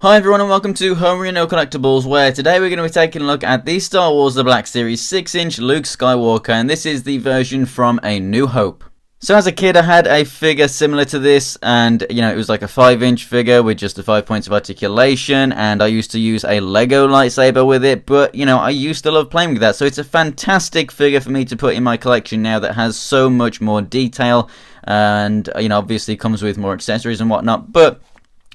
Hi everyone and welcome to Homerino Collectibles, where today we're going to be taking a look at the Star Wars The Black Series 6-inch Luke Skywalker, and this is the version from A New Hope. So as a kid I had a figure similar to this, and it was like a 5-inch figure with just the 5 points of articulation, and I used to use a Lego lightsaber with it, but I used to love playing with that, so it's a fantastic figure for me to put in my collection now that has so much more detail, and obviously comes with more accessories and whatnot, but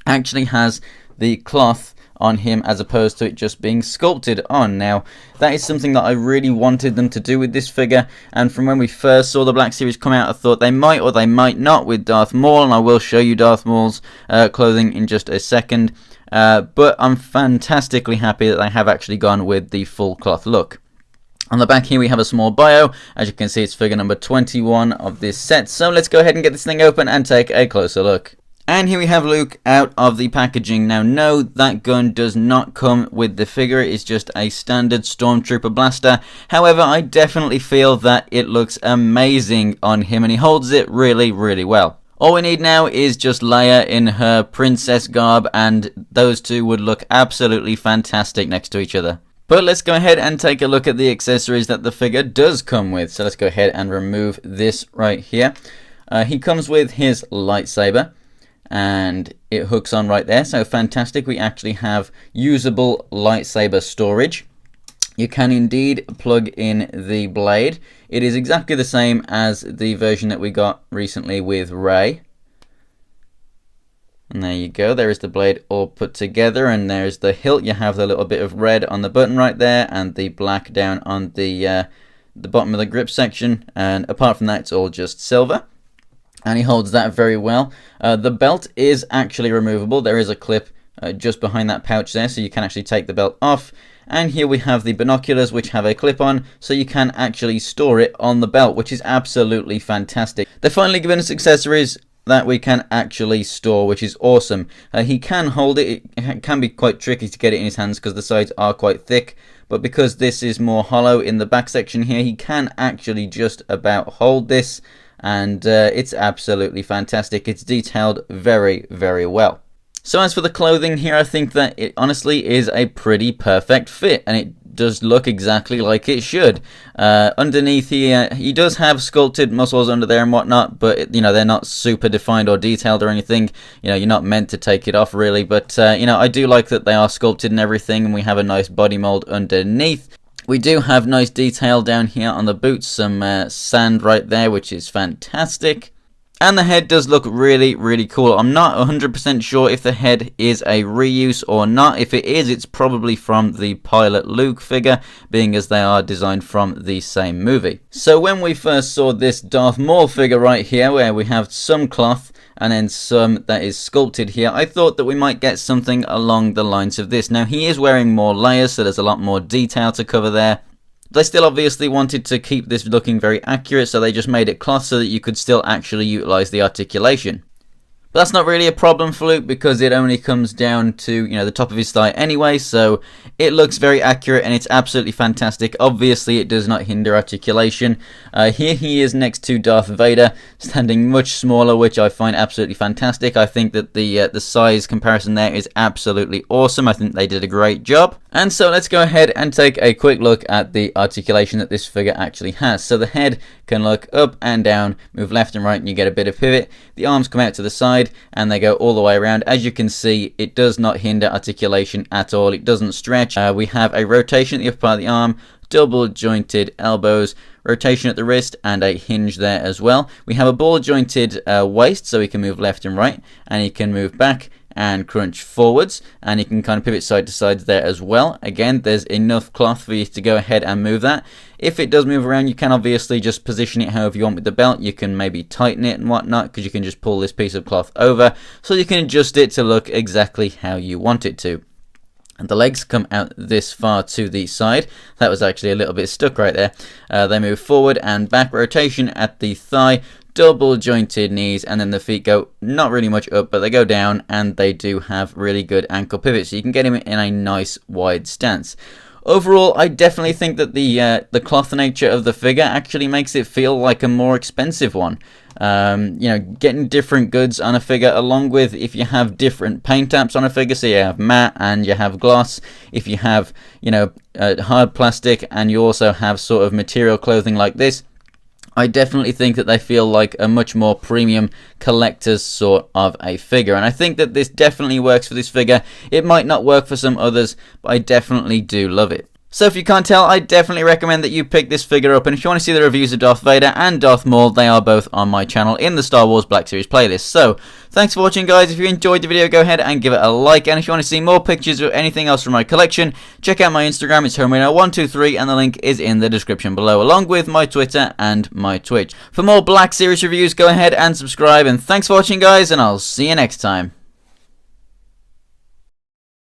actually has the cloth on him as opposed to it just being sculpted on. Now that is something that I really wanted them to do with this figure, and from when we first saw the Black Series come out I thought they might or they might not with Darth Maul, and I will show you Darth Maul's clothing in just a second, but I'm fantastically happy that they have actually gone with the full cloth look. On the back here we have a small bio. As you can see, it's figure number 21 of this set, so let's go ahead and get this thing open and take a closer look. And here we have Luke out of the packaging. Now, no, that gun does not come with the figure. It's just a standard Stormtrooper blaster. However, I definitely feel that it looks amazing on him, and he holds it really, really well. All we need now is just Leia in her princess garb, and those two would look absolutely fantastic next to each other. But let's go ahead and take a look at the accessories that the figure does come with. So let's go ahead and remove this right here. He comes with his lightsaber, and it hooks on right there, so fantastic. We actually have usable lightsaber storage. You can indeed plug in the blade. It is exactly the same as the version that we got recently with Rey. And there you go, there is the blade all put together, and there's the hilt. You have the little bit of red on the button right there and the black down on the bottom of the grip section, and apart from that it's all just silver. And he holds that very well. The belt is actually removable. There is a clip just behind that pouch there, so you can actually take the belt off. And here we have the binoculars, which have a clip on, so you can actually store it on the belt, which is absolutely fantastic. They're finally giving us accessories that we can actually store, which is awesome. He can hold it. It can be quite tricky to get it in his hands because the sides are quite thick, but because this is more hollow in the back section here, he can actually just about hold this. And it's absolutely fantastic. It's detailed very, very well. So as for the clothing here, I think that it honestly is a pretty perfect fit, and it does look exactly like it should. Underneath here, he does have sculpted muscles under there and whatnot, but they're not super defined or detailed or anything. You're not meant to take it off really, but I do like that they are sculpted and everything, and we have a nice body mold underneath. We do have nice detail down here on the boots, some sand right there, which is fantastic. And the head does look really, really cool. I'm not 100% sure if the head is a reuse or not. If it is, it's probably from the Pilot Luke figure, being as they are designed from the same movie. So when we first saw this Darth Maul figure right here, where we have some cloth and then some that is sculpted here, I thought that we might get something along the lines of this. Now, he is wearing more layers, so there's a lot more detail to cover there. They still obviously wanted to keep this looking very accurate, so they just made it cloth so that you could still actually utilize the articulation. But that's not really a problem for Luke because it only comes down to the top of his thigh anyway, so it looks very accurate and it's absolutely fantastic. Obviously it does not hinder articulation. Here he is next to Darth Vader, standing much smaller, which I find absolutely fantastic. I think that the size comparison there is absolutely awesome. I think they did a great job. And so let's go ahead and take a quick look at the articulation that this figure actually has. So the head can look up and down, move left and right, and you get a bit of pivot. The arms come out to the side and they go all the way around. As you can see, it does not hinder articulation at all. It doesn't stretch. We have a rotation at the upper part of the arm, double jointed elbows, rotation at the wrist, and a hinge there as well. We have a ball jointed waist, so he can move left and right, and he can move back and crunch forwards, and you can kind of pivot side to side there as well. Again, there's enough cloth for you to go ahead and move that. If it does move around, you can obviously just position it however you want with the belt. You can maybe tighten it and whatnot, because you can just pull this piece of cloth over, so you can adjust it to look exactly how you want it to. And the legs come out this far to the side. That was actually a little bit stuck right there. They move forward and back, rotation at the thigh, double jointed knees, and then the feet go not really much up, but they go down, and they do have really good ankle pivot, so you can get him in a nice wide stance. Overall, I definitely think that the cloth nature of the figure actually makes it feel like a more expensive one. Getting different goods on a figure, along with if you have different paint apps on a figure, so you have matte and you have gloss, if you have, hard plastic and you also have sort of material clothing like this, I definitely think that they feel like a much more premium collector's sort of a figure. And I think that this definitely works for this figure. It might not work for some others, but I definitely do love it. So if you can't tell, I definitely recommend that you pick this figure up. And if you want to see the reviews of Darth Vader and Darth Maul, they are both on my channel in the Star Wars Black Series playlist. So thanks for watching, guys. If you enjoyed the video, go ahead and give it a like. And if you want to see more pictures or anything else from my collection, check out my Instagram. It's Homerino123, and the link is in the description below, along with my Twitter and my Twitch. For more Black Series reviews, go ahead and subscribe. And thanks for watching, guys, and I'll see you next time.